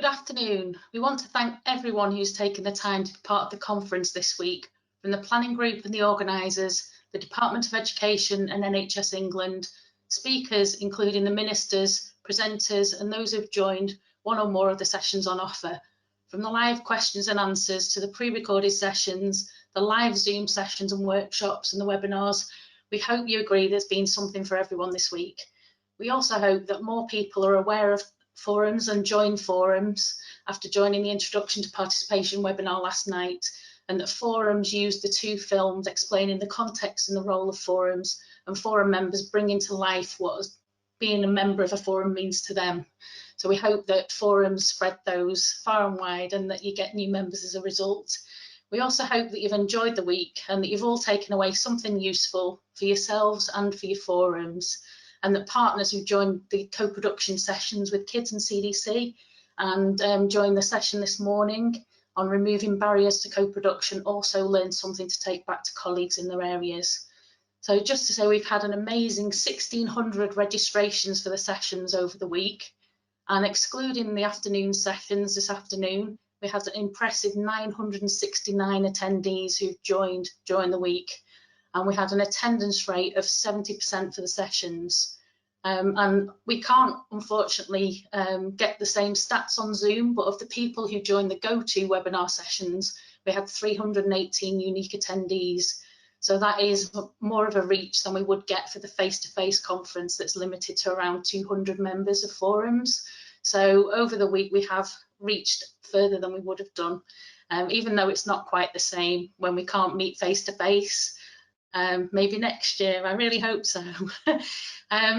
Good afternoon. We want to thank everyone who's taken the time to be part of the conference this week, from the planning group and the organisers, the Department of Education and NHS England, speakers including the ministers, presenters and those who've joined one or more of the sessions on offer. From the live questions and answers to the pre-recorded sessions, the live Zoom sessions and workshops and the webinars, we hope you agree there's been something for everyone this week. We also hope that more people are aware of forums and join forums after joining the Introduction to Participation webinar last night, and that forums use the two films explaining the context and the role of forums, and forum members bringing to life what being a member of a forum means to them. So we hope that forums spread those far and wide and that you get new members as a result. We also hope that you've enjoyed the week and that you've all taken away something useful for yourselves and for your forums, and that partners who joined the co-production sessions with Kids and CDC and joined the session this morning on removing barriers to co-production also learned something to take back to colleagues in their areas. So just to say, we've had an amazing 1,600 registrations for the sessions over the week, and excluding the afternoon sessions this afternoon, we had an impressive 969 attendees who joined during the week. And we had an attendance rate of 70% for the sessions. And we can't, unfortunately, get the same stats on Zoom, but of the people who joined the GoToWebinar sessions, we had 318 unique attendees. So that is more of a reach than we would get for the face-to-face conference that's limited to around 200 members of forums. So over the week, we have reached further than we would have done, even though it's not quite the same when we can't meet face-to-face. Maybe next year, I really hope so.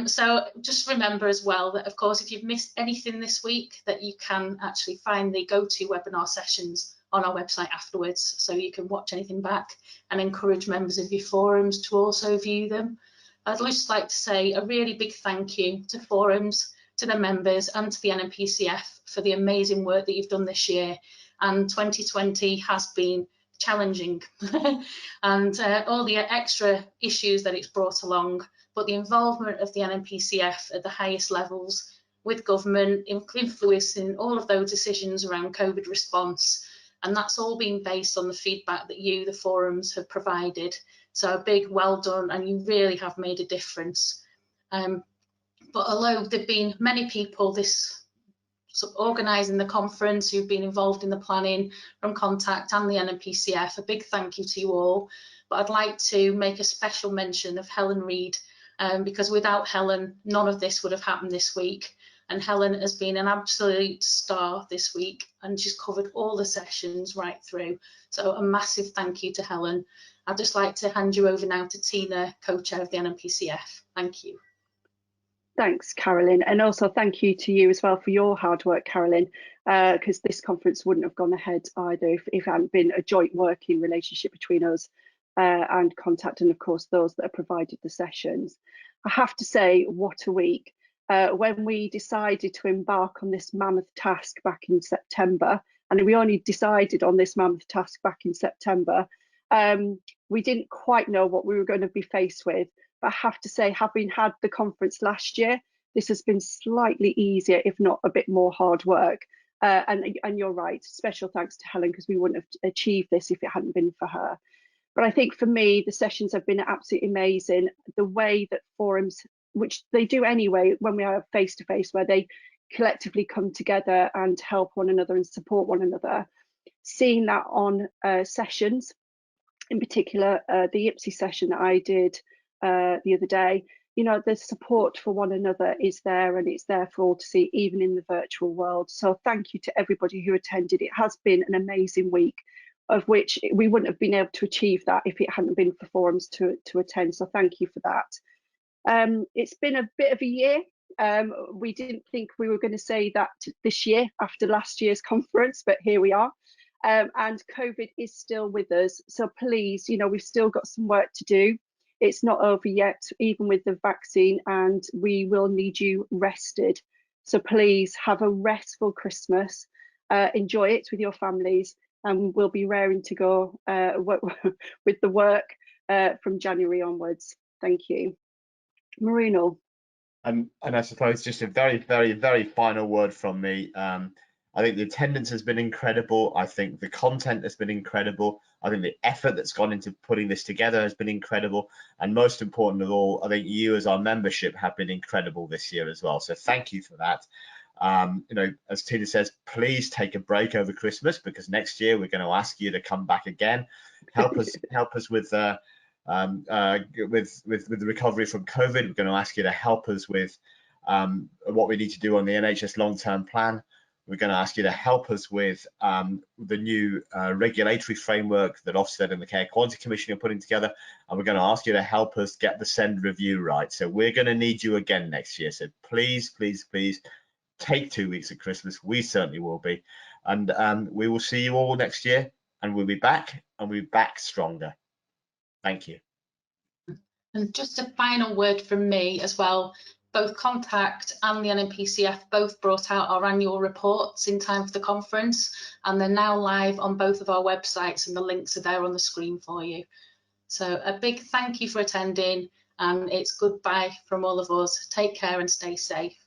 So just remember as well that, of course, if you've missed anything this week, that you can actually find the GoToWebinar sessions on our website afterwards, so you can watch anything back and encourage members of your forums to also view them. I'd just like to say a really big thank you to forums, to the members and to the NMPCF for the amazing work that you've done this year. And 2020 has been challenging and all the extra issues that it's brought along, but the involvement of the NMPCF at the highest levels with government influencing all of those decisions around COVID response, and that's all been based on the feedback that you, the forums, have provided. So a big well done, and you really have made a difference. But although there've been many people organising the conference who've been involved in the planning from Contact and the NMPCF, a big thank you to you all. But I'd like to make a special mention of Helen Reid, because without Helen, none of this would have happened this week. And Helen has been an absolute star this week, and she's covered all the sessions right through. So a massive thank you to Helen. I'd just like to hand you over now to Tina, co-chair of the NMPCF. Thank you. Thanks, Carolyn, and also thank you to you as well for your hard work, Carolyn, because this conference wouldn't have gone ahead either if it hadn't been a joint working relationship between us and Contact, and of course those that have provided the sessions. I have to say, what a week. When we decided to embark on this mammoth task back in September, and we only decided on this mammoth task back in September, we didn't quite know what we were going to be faced with. But I have to say, having had the conference last year, this has been slightly easier, if not a bit more hard work. And you're right, special thanks to Helen, because we wouldn't have achieved this if it hadn't been for her. But I think for me, the sessions have been absolutely amazing. The way that forums, which they do anyway when we are face-to-face, where they collectively come together and help one another and support one another, seeing that on sessions, in particular, the IPSI session that I did the other day, you know, the support for one another is there, and it's there for all to see, even in the virtual world. So thank you to everybody who attended. It has been an amazing week, of which we wouldn't have been able to achieve that if it hadn't been for forums to attend. So thank you for that. It's been a bit of a year. We didn't think we were going to say that this year after last year's conference, but here we are. And COVID is still with us. So please, you know, we've still got some work to do. It's not over yet, even with the vaccine, and we will need you rested. So please have a restful Christmas. Enjoy it with your families, and we'll be raring to go with the work from January onwards. Thank you. Marino. And I suppose just a very, very, very final word from me. I think the attendance has been incredible. I think the content has been incredible. I think the effort that's gone into putting this together has been incredible. And most important of all, I think you as our membership have been incredible this year as well. So thank you for that. You know, as Tina says, please take a break over Christmas, because next year we're going to ask you to come back again. Help us with the recovery from COVID. We're going to ask you to help us with what we need to do on the NHS long-term plan. We're going to ask you to help us with the new regulatory framework that Ofsted and the Care Quality Commission are putting together, and we're going to ask you to help us get the SEND review right. So we're going to need you again next year. So please, please, please take 2 weeks at Christmas. We certainly will be, and we will see you all next year, and we'll be back, and we'll be back stronger. Thank you. And just a final word from me as well. Both Contact and the NMPCF both brought out our annual reports in time for the conference, and they're now live on both of our websites, and the links are there on the screen for you. So a big thank you for attending, and it's goodbye from all of us. Take care and stay safe.